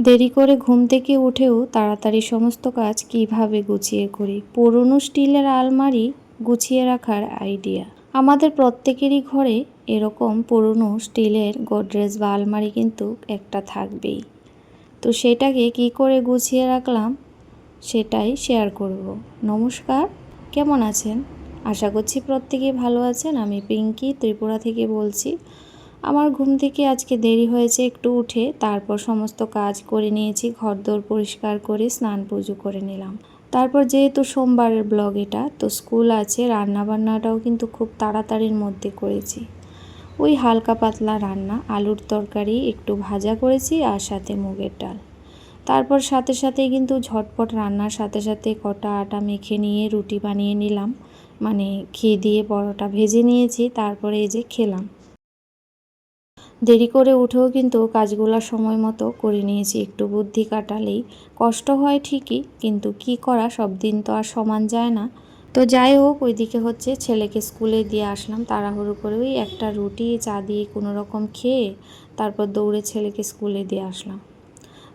দেরি করে ঘুম থেকে উঠেও তাড়াতাড়ি সমস্ত কাজ কিভাবে গুছিয়ে করি, পুরনো স্টিলের আলমারি গুছিয়ে রাখার আইডিয়া। আমাদের প্রত্যেকেরই ঘরে এরকম পুরনো স্টিলের গোদরেজ বা আলমারি কিন্তু একটা থাকবেই। তো সেটাকে কি করে গুছিয়ে রাখলাম সেটাই শেয়ার করব। নমস্কার, কেমন আছেন? আশা করছি প্রত্যেকেই ভালো আছেন। আমি পিঙ্কি ত্রিপুরা থেকে বলছি। আমার ঘুম থেকে আজকে দেরি হয়েছে একটু উঠে, তারপর সমস্ত কাজ করে নিয়েছি, ঘরদোর পরিষ্কার করে স্নান পুজো করে নিলাম। তারপর যেহেতু সোমবারের ব্লগ এটা, তো স্কুল আছে, রান্নাবান্নাটাও কিন্তু খুব তাড়াতাড়ির মধ্যে করেছি। ওই হালকা পাতলা রান্না, আলুর তরকারি একটু ভাজা করেছি আর সাথে মুগের ডাল। তারপর সাথে সাথেই কিন্তু ঝটপট রান্নার সাথে সাথে কটা আটা মেখে নিয়ে রুটি বানিয়ে নিলাম, মানে ঘি দিয়ে পরোটা ভেজে নিয়েছি। তারপরে এই যে খেলাম। দেরি করে উঠেও কিন্তু কাজগুলো সময় মতো করে নিয়েছি। একটু বুদ্ধি কাটালেই কষ্ট হয় ঠিকই, কিন্তু কি করা, সব দিন তো আর সমান যায় না। তো যাই হোক, ওইদিকে হচ্ছে ছেলেকে স্কুলে দিয়ে আসলাম তাড়াহুড়ো করে, ওই একটা রুটি চা দিয়ে কোনো রকম খেয়ে তারপর দৌড়ে ছেলেকে স্কুলে দিয়ে আসলাম।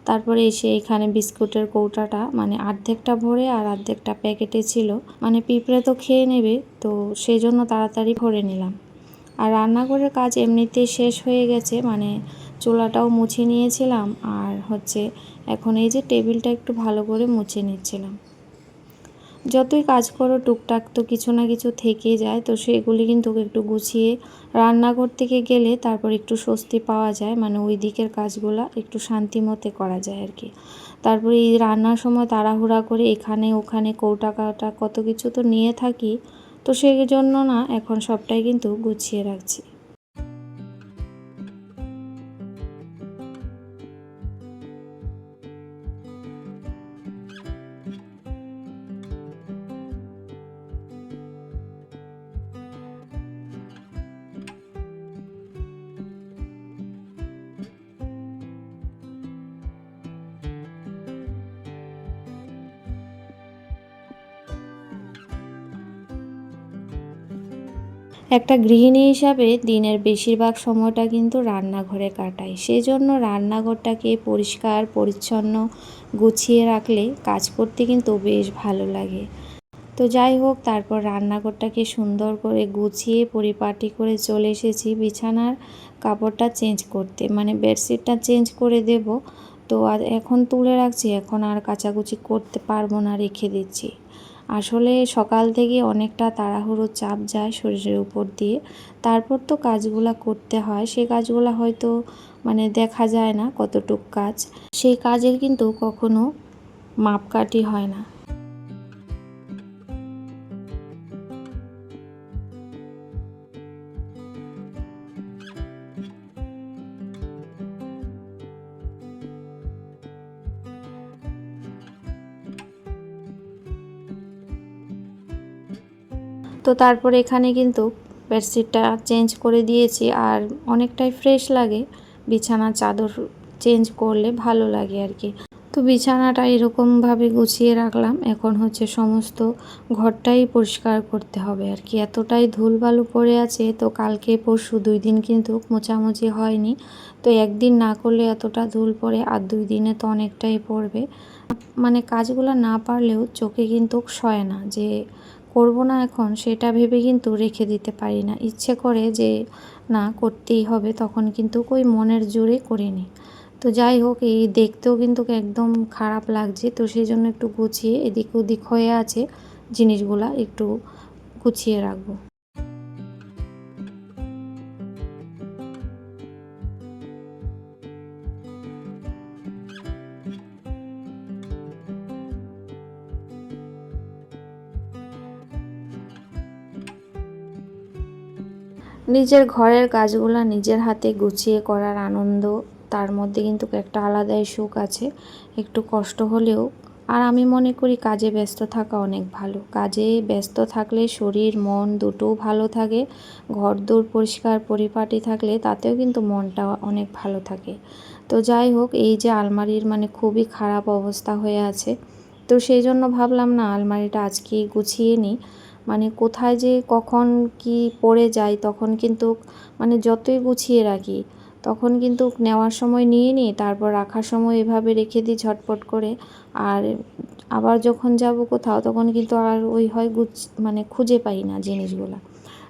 তারপরে এসে এখানে বিস্কুটের কৌটাটা মানে অর্ধেকটা ভরে আর অর্ধেকটা প্যাকেটে ছিল, মানে পিঁপড়ে তো খেয়ে নেবে, তো সেই জন্য তাড়াতাড়ি ভরে নিলাম। আর রান্নাঘরের কাজ এমনিতেই শেষ হয়ে গেছে, মানে চুলাটাও মুছে নিয়েছিলাম। আর হচ্ছে এখন এই যে টেবিলটা একটু ভালো করে মুছে নিচ্ছিলাম। যতই কাজ করো টুকটাক তো কিছু না কিছু থেকে যায়, তো সেগুলি কিন্তু একটু গুছিয়ে রান্নাঘর থেকে গেলে তারপর একটু স্বস্তি পাওয়া যায়, মানে ওই দিকের কাজগুলো একটু শান্তি মতে করা যায় আর কি। তারপরে এই রান্নার সময় তাড়াহুড়া করে এখানে ওখানে কৌটা কাটা কত কিছু তো নিয়ে থাকি, তো সেই জন্য না এখন সবটাই কিন্তু গুছিয়ে রাখছি। একটা গৃহিণী হিসাবে দিনের বেশিরভাগ সময়টা কিন্তু রান্নাঘরে কাটাই, সেই জন্য রান্নাঘরটাকে পরিষ্কার পরিচ্ছন্ন গুছিয়ে রাখলে কাজ করতে কিন্তু বেশ ভালো লাগে। তো যাই হোক, তারপর রান্নাঘরটাকে সুন্দর করে গুছিয়ে পরিপাটি করে চলে এসেছি বিছানার কাপড়টা চেঞ্জ করতে, মানে বেডশিটটা চেঞ্জ করে দেব। তো আর এখন তুলে রাখছি, এখন আর কাচাকুচি করতে পারবো না, রেখে দিচ্ছি। আসলে সকাল থেকে অনেকটা তাড়াহুড়ো চাপ যায় শরীরের উপর দিয়ে, তারপর তো কাজগুলো করতে হয়। সে কাজগুলো হয়তো মানে দেখা যায় না কতটুক কাজ, সেই কাজের কিন্তু কখনো মাপকাঠি হয় না। তো তারপরে এখানে কিন্তু বেডশিটটা চেঞ্জ করে দিয়েছি, আর অনেকটাই ফ্রেশ লাগে। বিছানার চাদর চেঞ্জ করলে ভালো লাগে আর কি। তো বিছানাটা এরকমভাবে গুছিয়ে রাখলাম। এখন হচ্ছে সমস্ত ঘরটাই পরিষ্কার করতে হবে আর কি। এতটাই ধুলবালু পড়ে আছে, তো কালকে পরশু 2 দিন কিন্তু মোছামুছি হয়নি। তো একদিন না করলে এতটা ধুল পড়ে, আর 2 দিনে তো অনেকটাই পড়বে। মানে কাজগুলো না পারলেও চোখে কিন্তু সয় না, যে করব না এখন, সেটা ভেবে কিন্তু রেখে দিতে পারি না। ইচ্ছে করে যে না করতেই হবে, তখন কিন্তু ওই মনের জোরে করিনি। তো যাই হোক, এই দেখতেও কিন্তু একদম খারাপ লাগছে, তো সেই জন্য একটু গুছিয়ে এদিক ওদিক হয়ে আছে জিনিসগুলা একটু গুছিয়ে রাখবো। নিজের ঘরের কাজগুলো নিজের হাতে গুছিয়ে করার আনন্দ, তার মধ্যে কিন্তু একটা আলাদাই সুখ আছে। একটু কষ্ট হলেও, আর আমি মনে করি কাজে ব্যস্ত থাকা অনেক ভালো। কাজে ব্যস্ত থাকলে শরীর মন দুটোও ভালো থাকে। ঘরদোর পরিষ্কার পরিপাটি থাকলে তাতেও কিন্তু মনটা অনেক ভালো থাকে। তো যাই হোক, এই যে আলমারির মানে খুবই খারাপ অবস্থা হয়ে আছে, তো সেই জন্য ভাবলাম না আলমারিটা আজকেই গুছিয়ে নিই। মানে কোথায় যে কখন কি পড়ে যায়, তখন কিন্তু মানে যতই গুছিয়ে রাখি তখন কিন্তু নেওয়ার সময় নিয়ে নিই, তারপর রাখার সময় এভাবে রেখে দিই ঝটপট করে। আর আবার যখন যাব কোথাও তখন কিন্তু আর ওই হয় মানে খুঁজে পাই না জিনিসগুলো।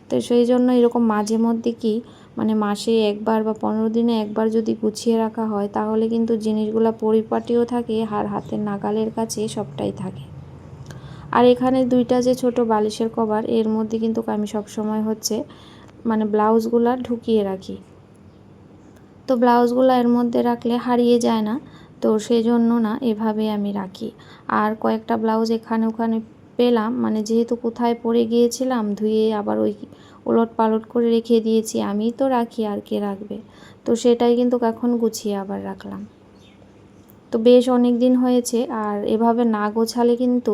তো সেই জন্য এরকম মাঝে মধ্যে কি মানে মাসে একবার বা 15 দিনে একবার যদি গুছিয়ে রাখা হয় তাহলে কিন্তু জিনিসগুলো পরিপাটিও থাকে আর হাতের নাগালের কাছে সবটাই থাকে। আর এখানে দুইটা যে ছোট বালিশের কভার, এর মধ্যে কিন্তু আমি সবসময় হচ্ছে মানে ব্লাউজগুলো ঢুকিয়ে রাখি। তো ব্লাউজগুলো এর মধ্যে রাখলে হারিয়ে যায় না, তো সেই জন্য না এভাবে আমি রাখি। আর কয়েকটা ব্লাউজ এখানে ওখানে পেলাম, মানে যেহেতু কোথায় পরে গিয়েছিলাম ধুয়ে আবার ওই ওলট পালট করে রেখে দিয়েছি, আমিই তো রাখি আর কে রাখবে, তো সেটাই কিন্তু এখন গুছিয়ে আবার রাখলাম। তো বেশ অনেক দিন হয়েছে, আর এভাবে না গোছালে কিন্তু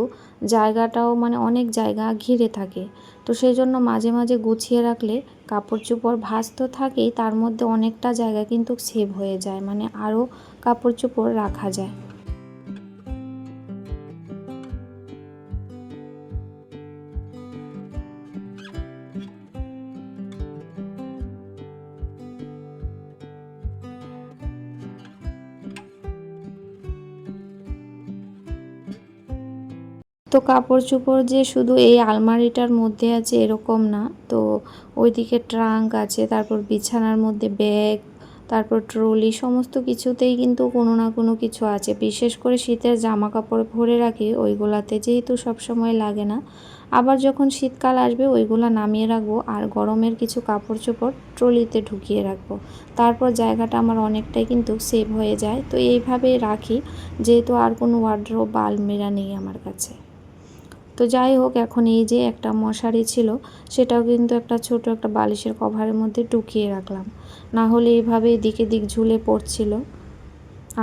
জায়গাটাও মানে অনেক জায়গা ঘিরে থাকে। তো সেই জন্য মাঝে মাঝে গুছিয়ে রাখলে কাপড় চোপড় ভাঁজ তো থাকেই, তার মধ্যে অনেকটা জায়গা কিন্তু সেভ হয়ে যায়, মানে আরও কাপড় চোপড় রাখা যায়। তো কাপড় চোপড় যে শুধু এই আলমারিটার মধ্যে আছে এরকম না, তো ওইদিকে ট্রাঙ্ক আছে, তারপর বিছানার মধ্যে ব্যাগ, তারপর ট্রলি, সমস্ত কিছুতেই কিন্তু কোনো না কোনো কিছু আছে। বিশেষ করে শীতের জামা কাপড় ভরে রাখি ওইগুলাতে, যেহেতু সব সময় লাগে না। আবার যখন শীতকাল আসবে ওইগুলা নামিয়ে রাখবো, আর গরমের কিছু কাপড় চোপড় ট্রলিতে ঢুকিয়ে রাখবো। তারপর জায়গাটা আমার অনেকটাই কিন্তু সেভ হয়ে যায়। তো এইভাবেই রাখি, যেহেতু আর কোনো ওয়ার্ড্রোব বা আলমিরা নেই আমার কাছে। তো যাই হোক, এখন এই যে একটা মশারি ছিল, সেটাও কিন্তু একটা ছোট একটা বালিশের কভারের মধ্যে ঢুকিয়ে রাখলাম, না হলে এইভাবে এদিকে দিক ঝুলে পড়ছিল।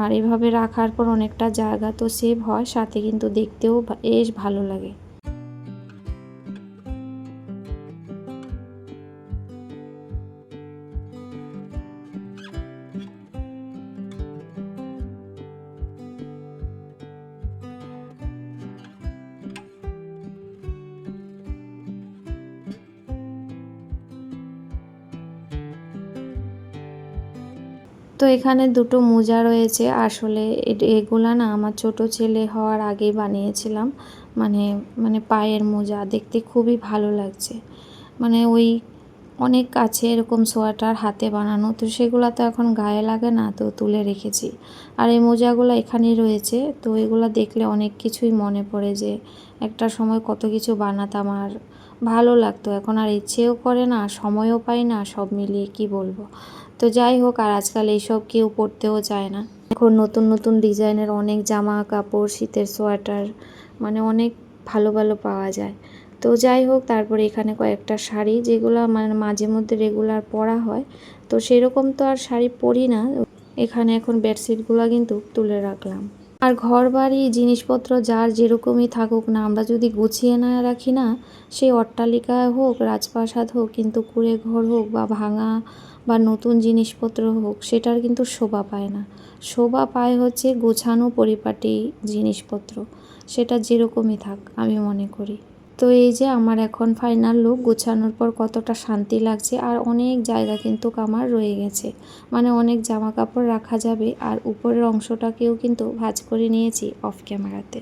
আর এভাবে রাখার পর অনেকটা জায়গা তো সেভ হয়, সাথে কিন্তু দেখতেও বেশ ভালো লাগে। তো এখানে দুটো মোজা রয়েছে, আসলে এগুলা না আমার ছোট ছেলে হওয়ার আগেই বানিয়েছিলাম, মানে মানে পায়ের মোজা, দেখতে খুবই ভালো লাগছে। মানে ওই অনেক আছে এরকম সোয়েটার হাতে বানানো, তো সেগুলো তো এখন গায়ে লাগে না, তো তুলে রেখেছি। আর এই মোজাগুলো এখানেই রয়েছে, তো এগুলো দেখলে অনেক কিছুই মনে পড়ে যে একটা সময় কত কিছু বানাতাম, আর ভালো লাগতো। এখন আর ইচ্ছেও করে না, সময়ও পাই না, সব মিলিয়ে কি বলবো। তো যাই হোক, আর আজকাল এইসব কেউ পরতেও চায় না। এখন নতুন নতুন ডিজাইনের অনেক জামা কাপড়, শীতের সোয়েটার, মানে অনেক ভালো ভালো পাওয়া যায়। তো যাই হোক, তারপরে এখানে কয়েকটা শাড়ি, যেগুলো মানে মাঝে মধ্যে রেগুলার পরা হয়, তো সেরকম তো আর শাড়ি পরি না। এখানে এখন বেডশিটগুলো কিন্তু তুলে রাখলাম। আর ঘর বাড়ি জিনিসপত্র যার যেরকমই থাকুক না, আমরা যদি গুছিয়ে না রাখি না, সেই অট্টালিকা হোক, রাজপ্রাসাদ হোক, কিন্তু কুঁড়ে ঘর হোক বা ভাঙা বা নতুন জিনিসপত্র হোক, সেটার কিন্তু শোভা পায় না। শোভা পায় হচ্ছে গোছানো পরিপাটি জিনিসপত্র, সেটা যেরকমই থাক, আমি মনে করি। তো এই যে আমার এখন ফাইনাল লুক, গোছানোর পর কতটা শান্তি লাগছে। আর অনেক জায়গা কিন্তু আমার রয়ে গেছে, মানে অনেক জামা কাপড় রাখা যাবে। আর উপরের অংশটাকেও কিন্তু ভাঁজ করে নিয়েছি অফ ক্যামেরাতে।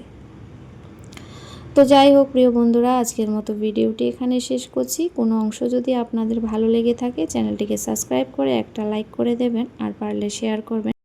তো যাই হোক প্রিয় বন্ধুরা, আজকের মতো ভিডিওটি এখানে শেষ করছি। কোনো অংশ যদি আপনাদের ভালো লেগে থাকে, চ্যানেলটিকে সাবস্ক্রাইব করে একটা লাইক করে দেবেন, আর পারলে শেয়ার করবেন।